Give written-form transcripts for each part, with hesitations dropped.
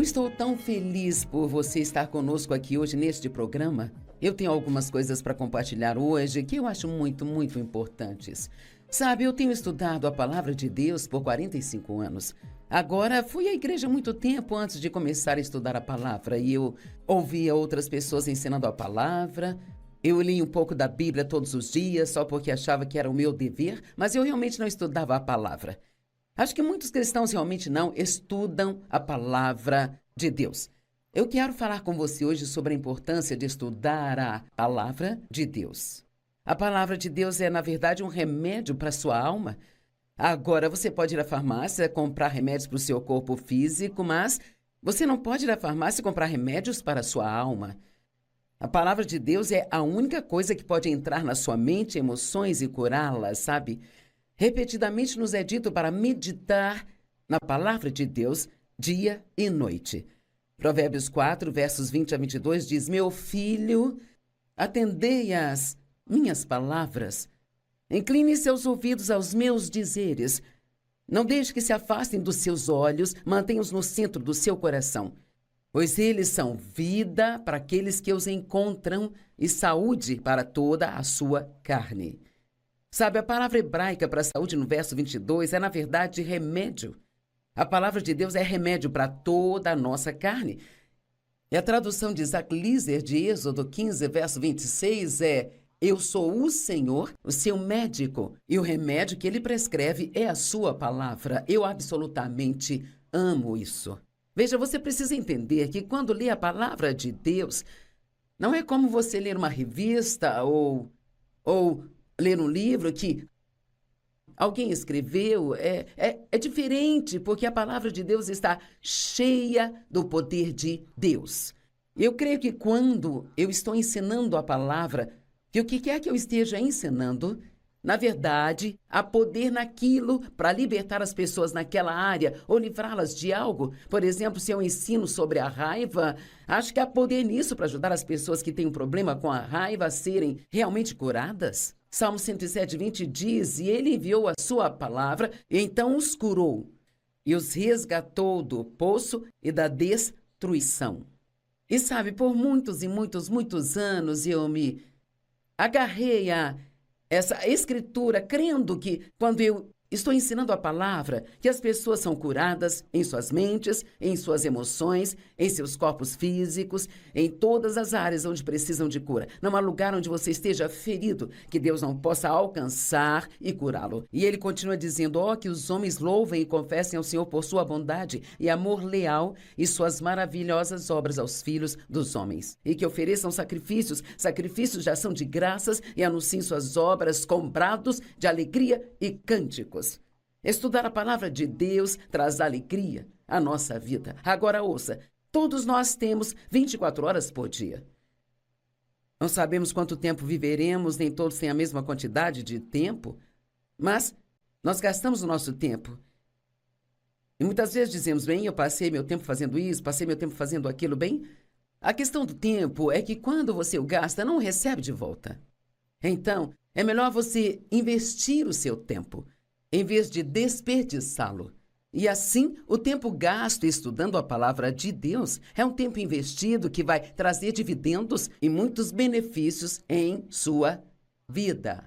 Eu estou tão feliz por você estar conosco aqui hoje neste programa. Eu tenho algumas coisas para compartilhar hoje que eu acho muito importantes. Sabe, eu tenho estudado a palavra de Deus por 45 anos. Agora, fui à igreja há muito tempo antes de começar a estudar a palavra e eu ouvia outras pessoas ensinando a palavra. Eu li um pouco da Bíblia todos os dias só porque achava que era o meu dever, mas eu realmente não estudava a palavra. Acho que muitos cristãos realmente não estudam a palavra de Deus. Eu quero falar com você hoje sobre a importância de estudar a palavra de Deus. A palavra de Deus é, na verdade, um remédio para a sua alma. Agora, você pode ir à farmácia comprar remédios para o seu corpo físico, mas você não pode ir à farmácia comprar remédios para a sua alma. A palavra de Deus é a única coisa que pode entrar na sua mente, emoções e curá-las, sabe? Repetidamente nos é dito para meditar na palavra de Deus dia e noite. Provérbios 4, versos 20 a 22 diz: Meu filho, atendei às minhas palavras. Incline seus ouvidos aos meus dizeres. Não deixe que se afastem dos seus olhos, mantenha-os no centro do seu coração. Pois eles são vida para aqueles que os encontram e saúde para toda a sua carne. Sabe, a palavra hebraica para saúde no verso 22 é, na verdade, remédio. A palavra de Deus é remédio para toda a nossa carne. E a tradução de Isaac Lizer, de Êxodo 15, verso 26, é: Eu sou o Senhor, o seu médico, e o remédio que ele prescreve é a sua palavra. Eu absolutamente amo isso. Veja, você precisa entender que quando lê a palavra de Deus, não é como você ler uma revista ou ler um livro que alguém escreveu. É diferente, porque a palavra de Deus está cheia do poder de Deus. Eu creio que quando eu estou ensinando a palavra, que o que quer que eu esteja ensinando, na verdade, há poder naquilo para libertar as pessoas naquela área ou livrá-las de algo. Por exemplo, se eu ensino sobre a raiva, acho que há poder nisso para ajudar as pessoas que têm um problema com a raiva a serem realmente curadas. Salmo 107, 20 diz: E ele enviou a sua palavra, e então os curou, e os resgatou do poço e da destruição. E sabe, por muitos e muitos anos eu me agarrei a essa escritura, crendo que quando eu estou ensinando a palavra, que as pessoas são curadas em suas mentes, em suas emoções, em seus corpos físicos, em todas as áreas onde precisam de cura. Não há lugar onde você esteja ferido que Deus não possa alcançar e curá-lo. E ele continua dizendo: que os homens louvem e confessem ao Senhor por sua bondade e amor leal e suas maravilhosas obras aos filhos dos homens. E que ofereçam sacrifícios de ação de graças e anunciem suas obras com brados de alegria e cânticos. Estudar a palavra de Deus traz alegria à nossa vida. Agora ouça, todos nós temos 24 horas por dia. Não sabemos quanto tempo viveremos, nem todos têm a mesma quantidade de tempo, mas nós gastamos o nosso tempo. E muitas vezes dizemos: bem, eu passei meu tempo fazendo isso, passei meu tempo fazendo aquilo. Bem, a questão do tempo é que quando você o gasta, não o recebe de volta. Então, é melhor você investir o seu tempo, em vez de desperdiçá-lo. E assim, o tempo gasto estudando a palavra de Deus é um tempo investido que vai trazer dividendos e muitos benefícios em sua vida.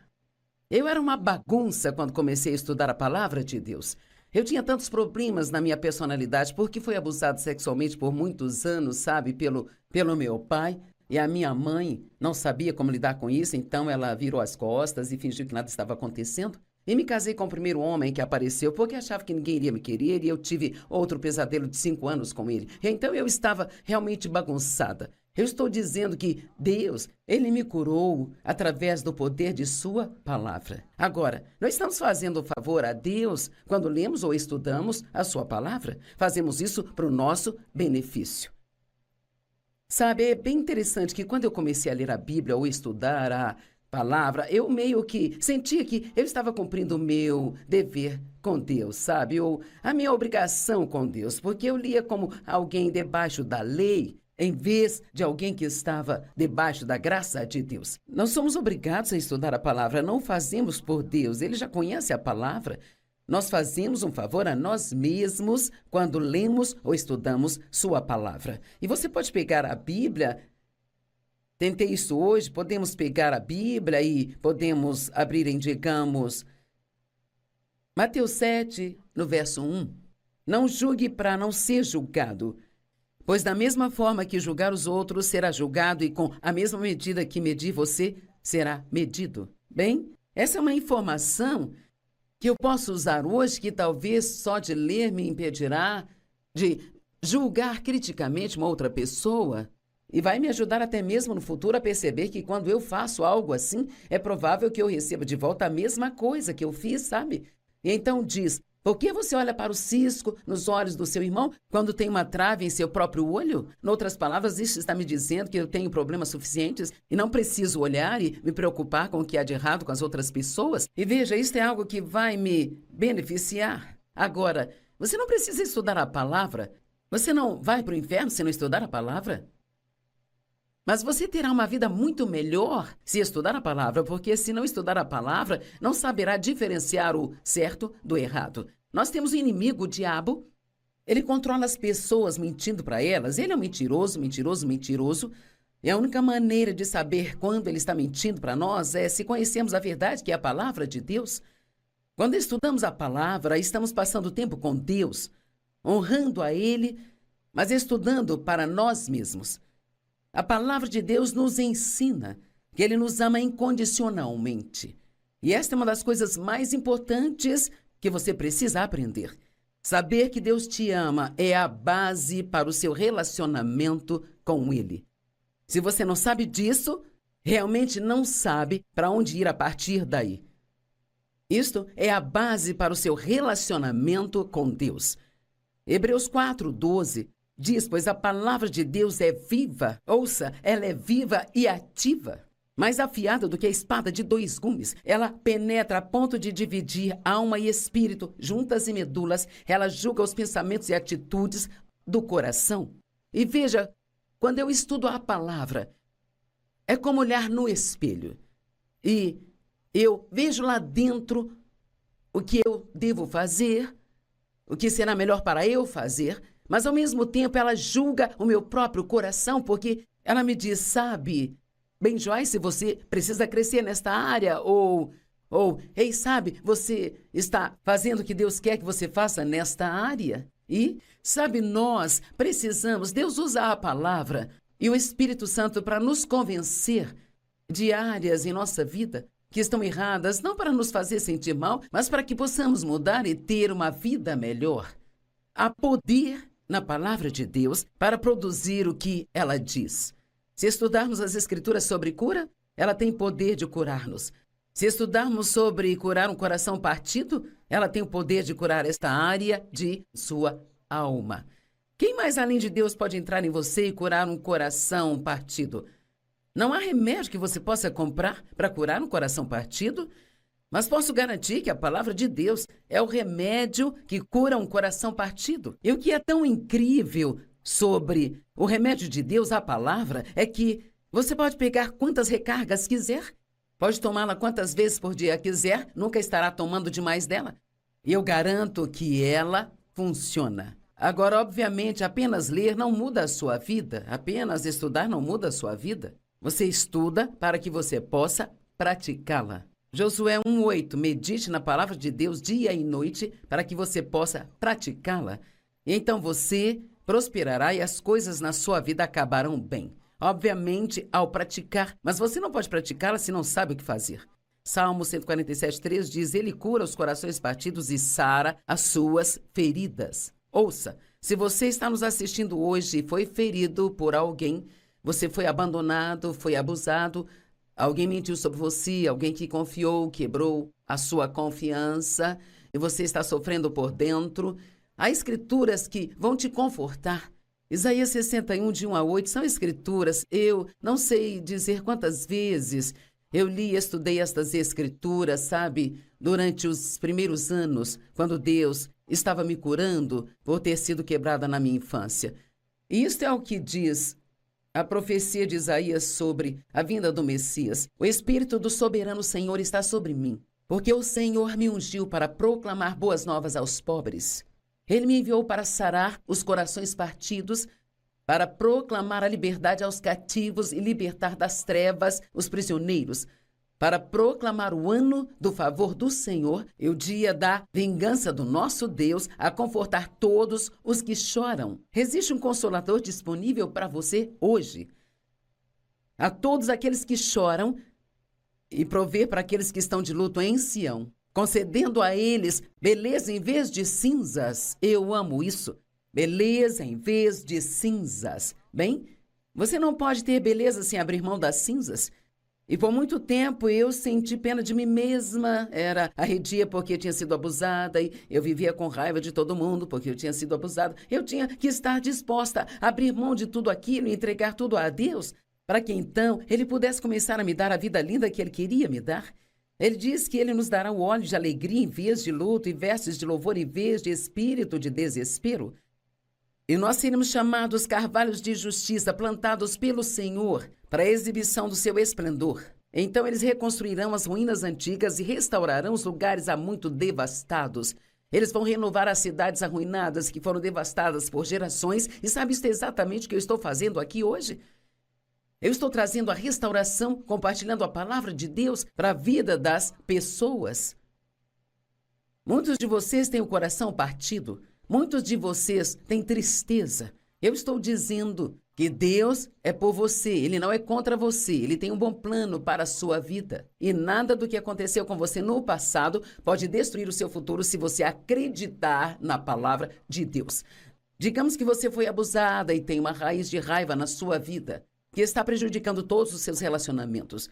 Eu era uma bagunça quando comecei a estudar a palavra de Deus. Eu tinha tantos problemas na minha personalidade porque fui abusado sexualmente por muitos anos, sabe, pelo meu pai. E a minha mãe não sabia como lidar com isso, então ela virou as costas e fingiu que nada estava acontecendo. E me casei com o primeiro homem que apareceu porque achava que ninguém iria me querer e eu tive outro pesadelo de 5 anos com ele. Então eu estava realmente bagunçada. Eu estou dizendo que Deus, Ele me curou através do poder de sua palavra. Agora, nós estamos fazendo um favor a Deus quando lemos ou estudamos a sua palavra. Fazemos isso para o nosso benefício. Sabe, é bem interessante que quando eu comecei a ler a Bíblia ou estudar a palavra, eu meio que sentia que eu estava cumprindo o meu dever com Deus, sabe? Ou a minha obrigação com Deus, porque eu lia como alguém debaixo da lei, em vez de alguém que estava debaixo da graça de Deus. Nós somos obrigados a estudar a palavra, não fazemos por Deus, Ele já conhece a palavra. Nós fazemos um favor a nós mesmos quando lemos ou estudamos sua palavra. E você pode pegar a Bíblia. Tentei isso hoje, podemos pegar a Bíblia e podemos abrir em, digamos, Mateus 7, no verso 1. Não julgue para não ser julgado, pois da mesma forma que julgar os outros, será julgado, e com a mesma medida que medir você, será medido. Bem, essa é uma informação que eu posso usar hoje, que talvez só de ler me impedirá de julgar criticamente uma outra pessoa. E vai me ajudar até mesmo no futuro a perceber que quando eu faço algo assim, é provável que eu receba de volta a mesma coisa que eu fiz, sabe? E então diz, por que você olha para o cisco nos olhos do seu irmão quando tem uma trave em seu próprio olho? Em outras palavras, isso está me dizendo que eu tenho problemas suficientes e não preciso olhar e me preocupar com o que há de errado com as outras pessoas? E veja, isso é algo que vai me beneficiar. Agora, você não precisa estudar a palavra. Você não vai para o inferno se não estudar a palavra? Mas você terá uma vida muito melhor se estudar a palavra, porque se não estudar a palavra, não saberá diferenciar o certo do errado. Nós temos um inimigo, o diabo. Ele controla as pessoas mentindo para elas. Ele é um mentiroso, mentiroso, mentiroso. E a única maneira de saber quando ele está mentindo para nós é se conhecermos a verdade, que é a palavra de Deus. Quando estudamos a palavra, estamos passando tempo com Deus, honrando a Ele, mas estudando para nós mesmos. A palavra de Deus nos ensina que Ele nos ama incondicionalmente. E esta é uma das coisas mais importantes que você precisa aprender. Saber que Deus te ama é a base para o seu relacionamento com Ele. Se você não sabe disso, realmente não sabe para onde ir a partir daí. Isto é a base para o seu relacionamento com Deus. Hebreus 4:12 diz, pois a palavra de Deus é viva, ouça, ela é viva e ativa, mais afiada do que a espada de 2 gumes. Ela penetra a ponto de dividir alma e espírito, juntas e medulas. Ela julga os pensamentos e atitudes do coração. E veja, quando eu estudo a palavra, é como olhar no espelho. E eu vejo lá dentro o que eu devo fazer, o que será melhor para eu fazer, mas ao mesmo tempo ela julga o meu próprio coração, porque ela me diz, sabe, bem, Joyce, você precisa crescer nesta área, ou, ei, sabe, você está fazendo o que Deus quer que você faça nesta área. E, sabe, nós precisamos, Deus usa a palavra e o Espírito Santo para nos convencer de áreas em nossa vida que estão erradas, não para nos fazer sentir mal, mas para que possamos mudar e ter uma vida melhor. Há poder na palavra de Deus para produzir o que ela diz. Se estudarmos as Escrituras sobre cura, ela tem poder de curar-nos. Se estudarmos sobre curar um coração partido, ela tem o poder de curar esta área de sua alma. Quem mais além de Deus pode entrar em você e curar um coração partido? Não há remédio que você possa comprar para curar um coração partido, mas posso garantir que a palavra de Deus é o remédio que cura um coração partido. E o que é tão incrível sobre o remédio de Deus, a palavra, é que você pode pegar quantas recargas quiser, pode tomá-la quantas vezes por dia quiser, nunca estará tomando demais dela. E eu garanto que ela funciona. Agora, obviamente, apenas ler não muda a sua vida, apenas estudar não muda a sua vida. Você estuda para que você possa praticá-la. Josué 1:8, medite na palavra de Deus dia e noite para que você possa praticá-la. E então você prosperará e as coisas na sua vida acabarão bem. Obviamente, ao praticar, mas você não pode praticá-la se não sabe o que fazer. Salmo 147:3 diz, ele cura os corações partidos e sara as suas feridas. Ouça, se você está nos assistindo hoje e foi ferido por alguém, você foi abandonado, foi abusado, alguém mentiu sobre você, alguém que confiou, quebrou a sua confiança e você está sofrendo por dentro. Há escrituras que vão te confortar. Isaías 61, de 1-8, são escrituras. Eu não sei dizer quantas vezes eu li e estudei estas escrituras, sabe, durante os primeiros anos, quando Deus estava me curando por ter sido quebrada na minha infância. E isto é o que diz a profecia de Isaías sobre a vinda do Messias. O Espírito do soberano Senhor está sobre mim, Porque o Senhor me ungiu para proclamar boas novas aos pobres. Ele me enviou para sarar os corações partidos, para proclamar a liberdade aos cativos e libertar das trevas os prisioneiros, para proclamar o ano do favor do Senhor e o dia da vingança do nosso Deus, a confortar todos os que choram. Existe um consolador disponível para você hoje. A todos aqueles que choram e prover para aqueles que estão de luto em Sião, concedendo a eles beleza em vez de cinzas. Eu amo isso. Beleza em vez de cinzas. Bem, você não pode ter beleza sem abrir mão das cinzas. E por muito tempo eu senti pena de mim mesma, era arredia porque eu tinha sido abusada e eu vivia com raiva de todo mundo porque eu tinha sido abusada. Eu tinha que estar disposta a abrir mão de tudo aquilo e entregar tudo a Deus, para que então Ele pudesse começar a me dar a vida linda que Ele queria me dar. Ele diz que Ele nos dará o óleo de alegria em vez de luto e vestes de louvor em vez de espírito de desespero. E nós seremos chamados carvalhos de justiça, plantados pelo Senhor, para a exibição do seu esplendor. Então eles reconstruirão as ruínas antigas e restaurarão os lugares há muito devastados. Eles vão renovar as cidades arruinadas que foram devastadas por gerações. E sabe isso exatamente o que eu estou fazendo aqui hoje? Eu estou trazendo a restauração, compartilhando a palavra de Deus para a vida das pessoas. Muitos de vocês têm o coração partido. Muitos de vocês têm tristeza. Eu estou dizendo que Deus é por você, Ele não é contra você, Ele tem um bom plano para a sua vida. E nada do que aconteceu com você no passado pode destruir o seu futuro se você acreditar na palavra de Deus. Digamos que você foi abusada e tem uma raiz de raiva na sua vida, que está prejudicando todos os seus relacionamentos.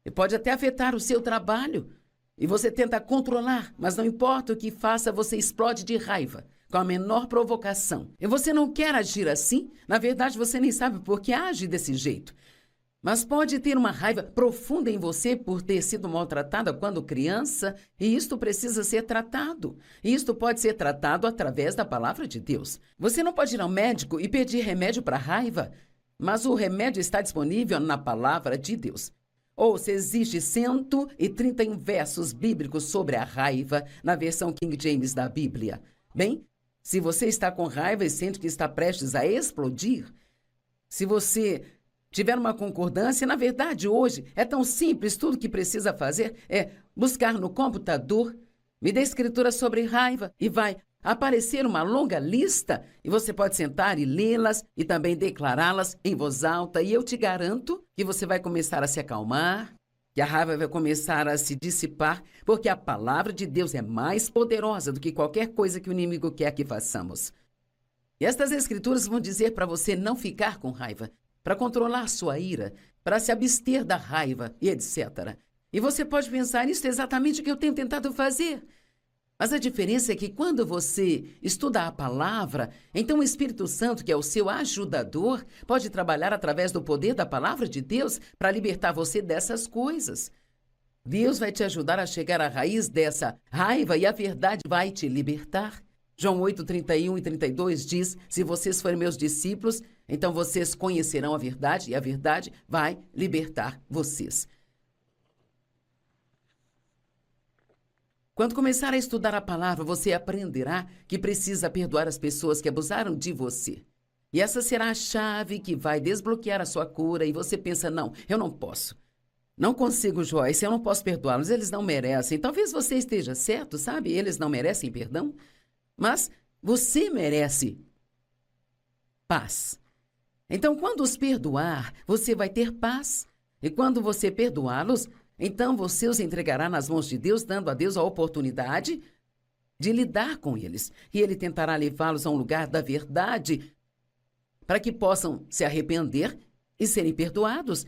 E pode até afetar o seu trabalho. E você tenta controlar, mas não importa o que faça, você explode de raiva, com a menor provocação. E você não quer agir assim? Na verdade, você nem sabe por que age desse jeito. Mas pode ter uma raiva profunda em você por ter sido maltratada quando criança, e isto precisa ser tratado. E isto pode ser tratado através da palavra de Deus. Você não pode ir ao médico e pedir remédio para a raiva, mas o remédio está disponível na palavra de Deus. Ouça, existe 131 versos bíblicos sobre a raiva na versão King James da Bíblia. Bem, se você está com raiva e sente que está prestes a explodir, se você tiver uma concordância, na verdade, hoje é tão simples, tudo que precisa fazer é buscar no computador, me dê escritura sobre raiva e vai aparecer uma longa lista e você pode sentar e lê-las e também declará-las em voz alta. E eu te garanto que você vai começar a se acalmar, que a raiva vai começar a se dissipar, porque a palavra de Deus é mais poderosa do que qualquer coisa que o inimigo quer que façamos. E estas escrituras vão dizer para você não ficar com raiva, para controlar sua ira, para se abster da raiva e etc. E você pode pensar, isso é exatamente o que eu tenho tentado fazer. Mas a diferença é que quando você estuda a palavra, então o Espírito Santo, que é o seu ajudador, pode trabalhar através do poder da palavra de Deus para libertar você dessas coisas. Deus vai te ajudar a chegar à raiz dessa raiva e a verdade vai te libertar. João 8, 31 e 32 diz, se vocês forem meus discípulos, então vocês conhecerão a verdade e a verdade vai libertar vocês. Quando começar a estudar a palavra, você aprenderá que precisa perdoar as pessoas que abusaram de você. E essa será a chave que vai desbloquear a sua cura. E você pensa, não, eu não posso. Não consigo, Joyce, eu não posso perdoá-los, eles não merecem. Talvez você esteja certo, sabe? Eles não merecem perdão. Mas você merece paz. Então, quando os perdoar, você vai ter paz. E quando você perdoá-los, então você os entregará nas mãos de Deus, dando a Deus a oportunidade de lidar com eles. E Ele tentará levá-los a um lugar da verdade para que possam se arrepender e serem perdoados.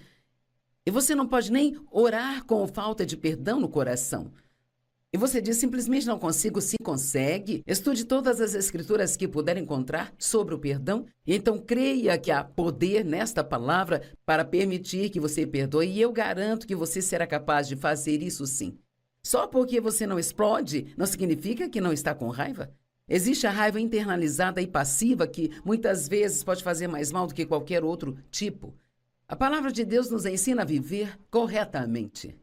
E você não pode nem orar com falta de perdão no coração. E você diz, simplesmente não consigo. Sim, consegue. Estude todas as escrituras que puder encontrar sobre o perdão. E então creia que há poder nesta palavra para permitir que você perdoe. E eu garanto que você será capaz de fazer isso sim. Só porque você não explode, não significa que não está com raiva. Existe a raiva internalizada e passiva que muitas vezes pode fazer mais mal do que qualquer outro tipo. A palavra de Deus nos ensina a viver corretamente.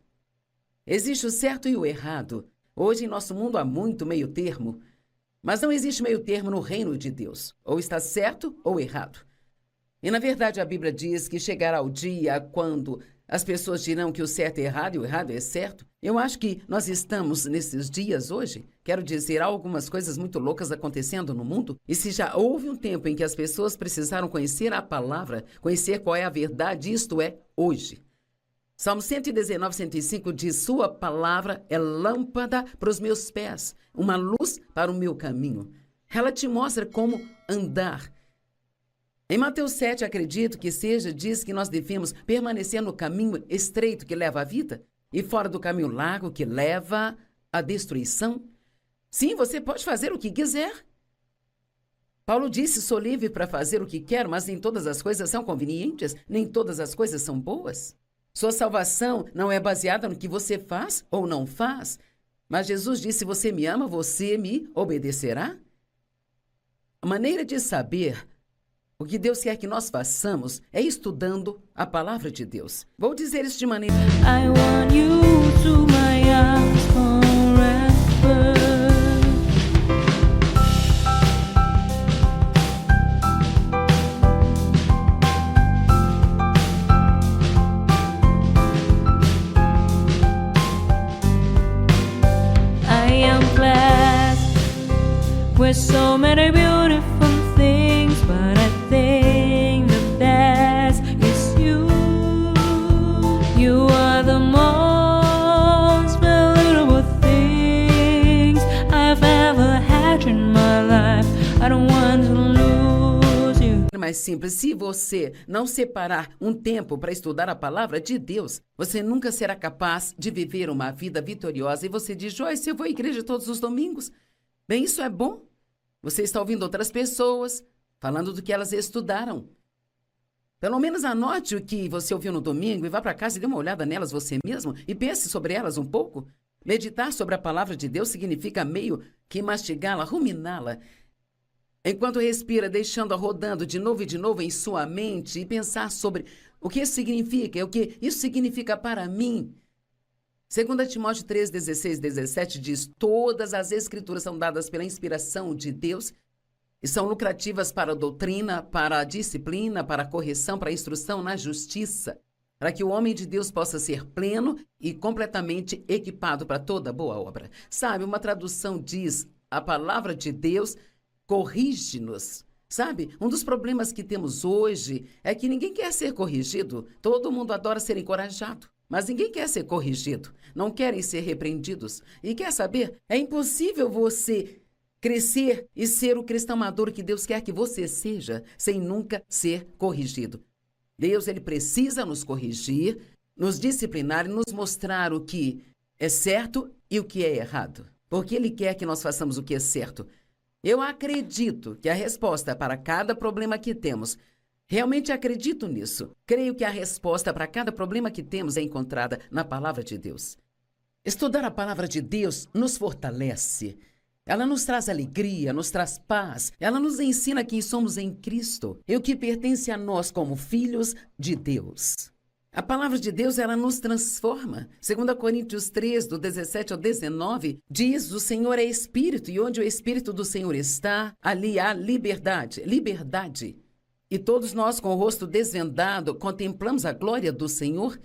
Existe o certo e o errado. Hoje, em nosso mundo, há muito meio termo. Mas não existe meio termo no reino de Deus. Ou está certo ou errado. E, na verdade, a Bíblia diz que chegará o dia quando as pessoas dirão que o certo é errado e o errado é certo. Eu acho que nós estamos nesses dias hoje. Quero dizer, há algumas coisas muito loucas acontecendo no mundo. E se já houve um tempo em que as pessoas precisaram conhecer a palavra, conhecer qual é a verdade, isto é hoje. Salmo 119, 105 diz: Sua palavra é lâmpada para os meus pés, uma luz para o meu caminho. Ela te mostra como andar. Em Mateus 7, acredito que seja, diz que nós devemos permanecer no caminho estreito que leva à vida e fora do caminho largo que leva à destruição. Sim, você pode fazer o que quiser. Paulo disse: sou livre para fazer o que quero, mas nem todas as coisas são convenientes, nem todas as coisas são boas. Sua salvação não é baseada no que você faz ou não faz, mas Jesus disse: se você me ama, você me obedecerá. A maneira de saber o que Deus quer que nós façamos é estudando a palavra de Deus. Vou dizer isso de maneira... I want you to my arms forever. I am blessed with so many beautiful things, but I think the best is you. You are the most valuable things I've ever had in my life. I don't want to lose you. Mais simples, se você não separar um tempo para estudar a palavra de Deus, você nunca será capaz de viver uma vida vitoriosa. E você diz: Joyce, eu vou à igreja todos os domingos. Bem, isso é bom. Você está ouvindo outras pessoas falando do que elas estudaram. Pelo menos anote o que você ouviu no domingo e vá para casa e dê uma olhada nelas você mesmo e pense sobre elas um pouco. Meditar sobre a palavra de Deus significa meio que mastigá-la, ruminá-la, enquanto respira, deixando-a rodando de novo e de novo em sua mente e pensar sobre o que isso significa, o que isso significa para mim. 2 Timóteo 3, 16, 17 diz: todas as escrituras são dadas pela inspiração de Deus e são lucrativas para a doutrina, para a disciplina, para a correção, para a instrução na justiça, para que o homem de Deus possa ser pleno e completamente equipado para toda boa obra. Sabe, uma tradução diz: a palavra de Deus corrige-nos. Sabe, um dos problemas que temos hoje é que ninguém quer ser corrigido. Todo mundo adora ser encorajado, mas ninguém quer ser corrigido. Não querem ser repreendidos. E quer saber? É impossível você crescer e ser o cristão maduro que Deus quer que você seja, sem nunca ser corrigido. Deus, ele precisa nos corrigir, nos disciplinar e nos mostrar o que é certo e o que é errado. Porque ele quer que nós façamos o que é certo. Eu acredito que a resposta para cada problema que temos, realmente acredito nisso. Creio que a resposta para cada problema que temos é encontrada na palavra de Deus. Estudar a palavra de Deus nos fortalece. Ela nos traz alegria, nos traz paz. Ela nos ensina quem somos em Cristo e o que pertence a nós como filhos de Deus. A palavra de Deus, ela nos transforma. 2 Coríntios 3, do 17 ao 19, diz: o Senhor é Espírito, e onde o Espírito do Senhor está, ali há liberdade. Liberdade. E todos nós, com o rosto desvendado, contemplamos a glória do Senhor.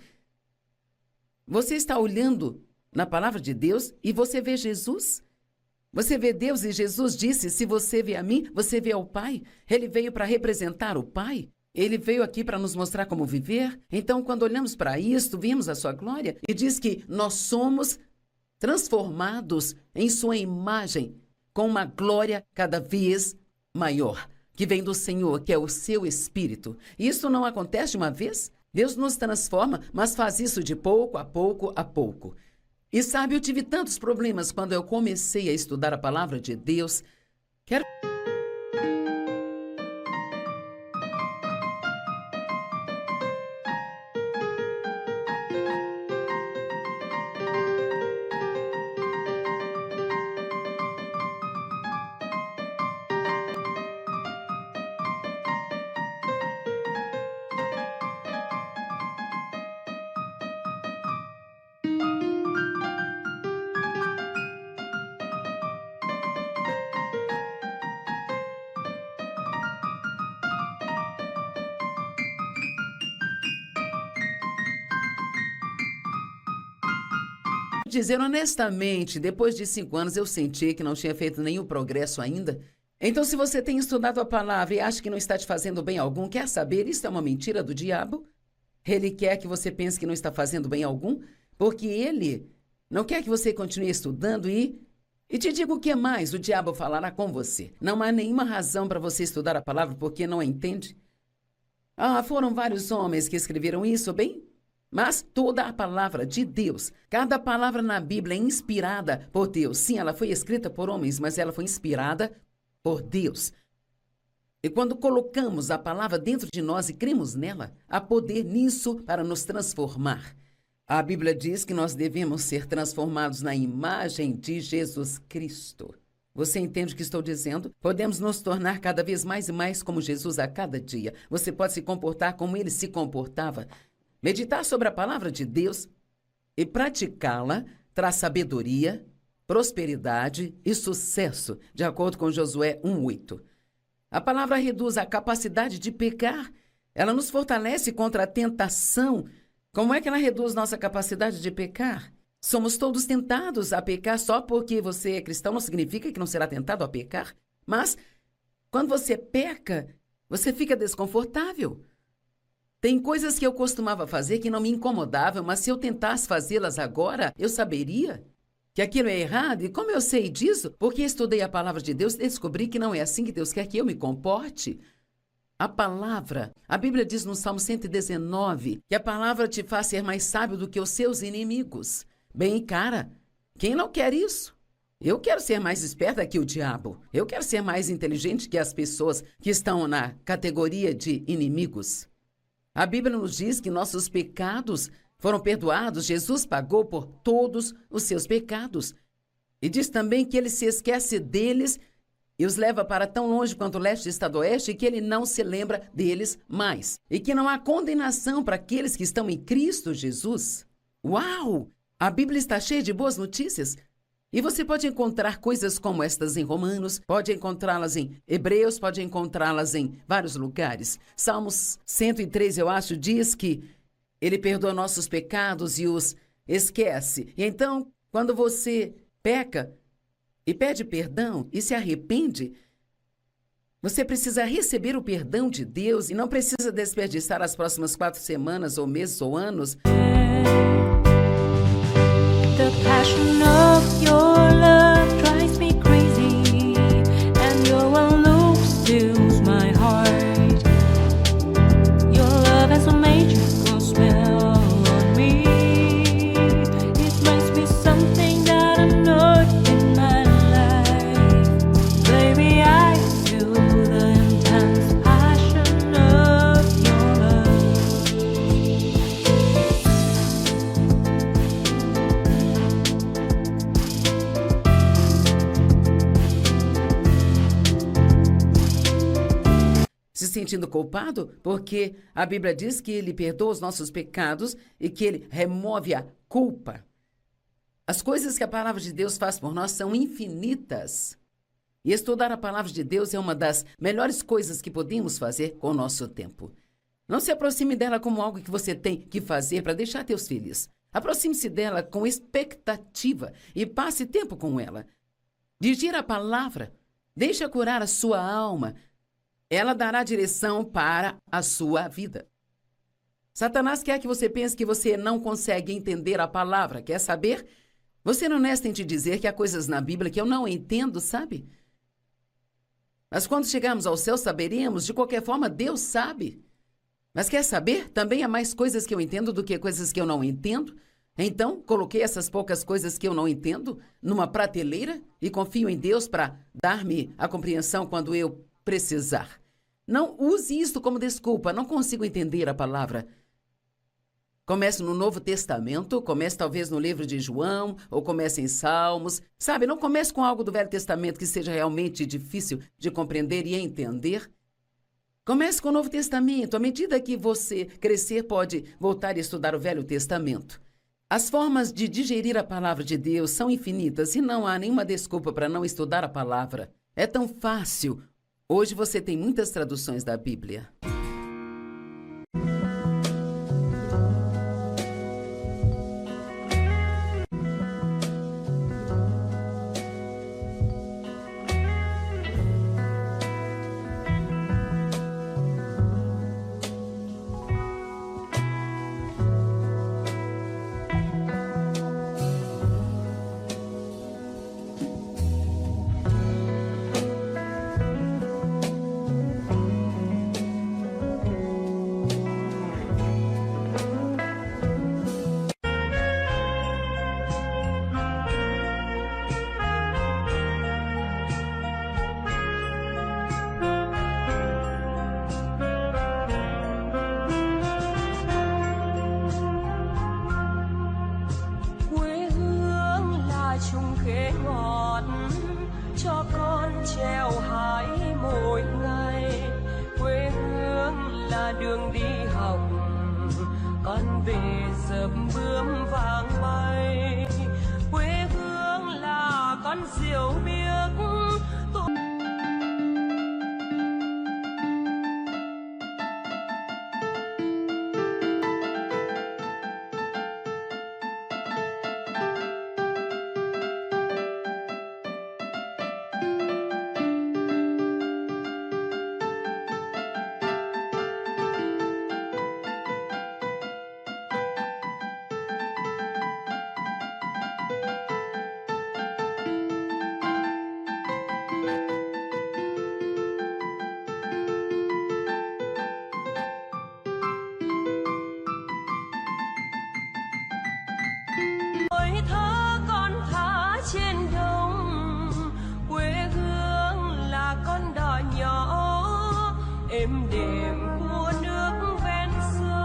Você está olhando na palavra de Deus e você vê Jesus? Você vê Deus, e Jesus disse: se você vê a mim, você vê ao Pai. Ele veio para representar o Pai. Ele veio aqui para nos mostrar como viver. Então, quando olhamos para isto, vimos a sua glória e diz que nós somos transformados em sua imagem com uma glória cada vez maior, que vem do Senhor, que é o seu Espírito. Isso não acontece de uma vez. Deus nos transforma, mas faz isso de pouco a pouco a pouco. E sabe, eu tive tantos problemas quando eu comecei a estudar a palavra de Deus. Quero... dizer honestamente, depois de 5 anos eu senti que não tinha feito nenhum progresso ainda. Então, se você tem estudado a palavra e acha que não está te fazendo bem algum, quer saber? Isso é uma mentira do diabo. Ele quer que você pense que não está fazendo bem algum, porque ele não quer que você continue estudando e te digo o que mais, o diabo falará com você. Não há nenhuma razão para você estudar a palavra porque não a entende. Foram vários homens que escreveram isso, bem? Mas toda a palavra de Deus, cada palavra na Bíblia é inspirada por Deus. Sim, ela foi escrita por homens, mas ela foi inspirada por Deus. E quando colocamos a palavra dentro de nós e cremos nela, há poder nisso para nos transformar. A Bíblia diz que nós devemos ser transformados na imagem de Jesus Cristo. Você entende o que estou dizendo? Podemos nos tornar cada vez mais e mais como Jesus a cada dia. Você pode se comportar como ele se comportava. Meditar sobre a palavra de Deus e praticá-la traz sabedoria, prosperidade e sucesso, de acordo com Josué 1:8. A palavra reduz a capacidade de pecar. Ela nos fortalece contra a tentação. Como é que ela reduz nossa capacidade de pecar? Somos todos tentados a pecar. Só porque você é cristão não significa que não será tentado a pecar. Mas, quando você peca, você fica desconfortável. Tem coisas que eu costumava fazer que não me incomodavam, mas se eu tentasse fazê-las agora, eu saberia que aquilo é errado. E como eu sei disso? Porque estudei a palavra de Deus e descobri que não é assim que Deus quer que eu me comporte. A palavra, a Bíblia diz no Salmo 119, que a palavra te faz ser mais sábio do que os seus inimigos. Bem, cara, quem não quer isso? Eu quero ser mais esperta que o diabo. Eu quero ser mais inteligente que as pessoas que estão na categoria de inimigos. A Bíblia nos diz que nossos pecados foram perdoados. Jesus pagou por todos os seus pecados. E diz também que ele se esquece deles e os leva para tão longe quanto o leste está do oeste, e que ele não se lembra deles mais. E que não há condenação para aqueles que estão em Cristo Jesus. Uau! A Bíblia está cheia de boas notícias. E você pode encontrar coisas como estas em Romanos, pode encontrá-las em Hebreus, pode encontrá-las em vários lugares. Salmos 103, eu acho, diz que ele perdoa nossos pecados e os esquece. E então, quando você peca e pede perdão e se arrepende, você precisa receber o perdão de Deus e não precisa desperdiçar as próximas 4 semanas, ou meses, ou anos. The passion of your love drives me crazy, and your one look steals my heart. Your love has a magical spell on me. It makes me something that I'm not in my life. Baby, I feel the intense passion of your love. Se sentindo culpado? Porque a Bíblia diz que ele perdoa os nossos pecados e que ele remove a culpa. As coisas que a palavra de Deus faz por nós são infinitas. E estudar a palavra de Deus é uma das melhores coisas que podemos fazer com o nosso tempo. Não se aproxime dela como algo que você tem que fazer para deixar Deus feliz. Aproxime-se dela com expectativa e passe tempo com ela. Digira a palavra, deixa curar a sua alma. Ela dará direção para a sua vida. Satanás quer que você pense que você não consegue entender a palavra. Quer saber? Você não é honesto em te dizer que há coisas na Bíblia que eu não entendo, sabe? Mas quando chegarmos ao céu, saberemos. De qualquer forma, Deus sabe. Mas quer saber? Também há mais coisas que eu entendo do que coisas que eu não entendo. Então, coloquei essas poucas coisas que eu não entendo numa prateleira e confio em Deus para dar-me a compreensão quando eu precisar. Não use isso como desculpa. Não consigo entender a palavra. Comece no Novo Testamento, comece talvez no livro de João, ou comece em Salmos. Sabe, não comece com algo do Velho Testamento que seja realmente difícil de compreender e entender. Comece com o Novo Testamento. À medida que você crescer, pode voltar a estudar o Velho Testamento. As formas de digerir a palavra de Deus são infinitas e não há nenhuma desculpa para não estudar a palavra. É tão fácil. Hoje você tem muitas traduções da Bíblia. cho con trèo hái mỗi ngày. Quê hương là đường đi học, con về dập bướm vàng bay. Quê hương là con diều biếc. Tuổi thơ con thả trên đồng, quê hương là con đò nhỏ êm đềm của nước ven sông.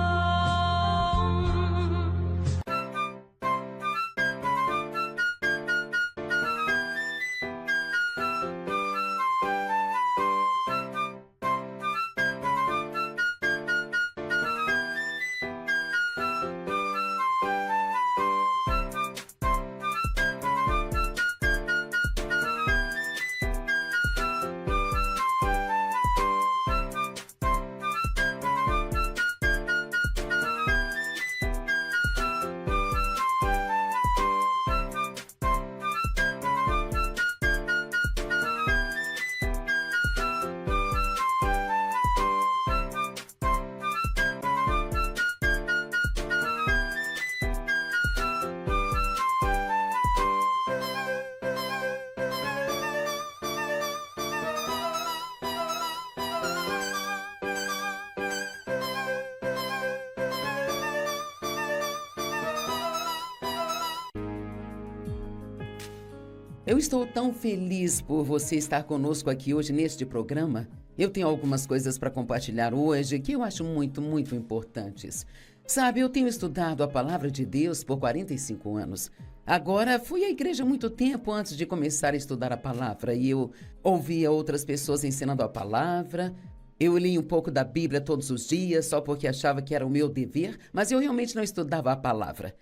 Eu estou tão feliz por você estar conosco aqui hoje neste programa. Eu tenho algumas coisas para compartilhar hoje que eu acho muito, muito importantes. Sabe, eu tenho estudado a Palavra de Deus por 45 anos. Agora, fui à igreja há muito tempo antes de começar a estudar a Palavra e eu ouvia outras pessoas ensinando a Palavra. Eu li um pouco da Bíblia todos os dias só porque achava que era o meu dever, mas eu realmente não estudava a Palavra.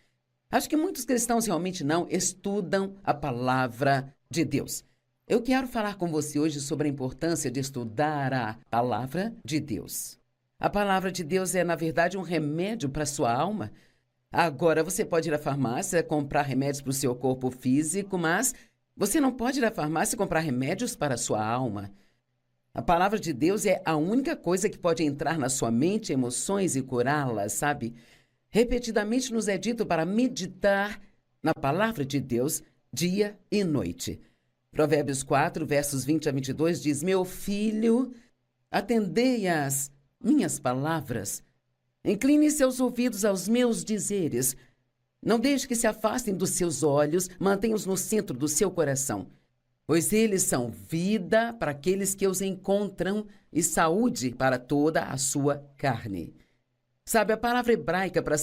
Acho que muitos cristãos realmente não estudam a Palavra de Deus. Eu quero falar com você hoje sobre a importância de estudar a Palavra de Deus. A Palavra de Deus é, na verdade, um remédio para a sua alma. Agora, você pode ir à farmácia comprar remédios para o seu corpo físico, mas você não pode ir à farmácia comprar remédios para a sua alma. A Palavra de Deus é a única coisa que pode entrar na sua mente, emoções e curá-las, sabe? Repetidamente nos é dito para meditar na Palavra de Deus dia e noite. Provérbios 4, versos 20 a 22 diz: Meu filho, atendei às minhas palavras, incline seus ouvidos aos meus dizeres. Não deixe que se afastem dos seus olhos, mantenha-os no centro do seu coração, pois eles são vida para aqueles que os encontram e saúde para toda a sua carne. Sabe, a palavra hebraica para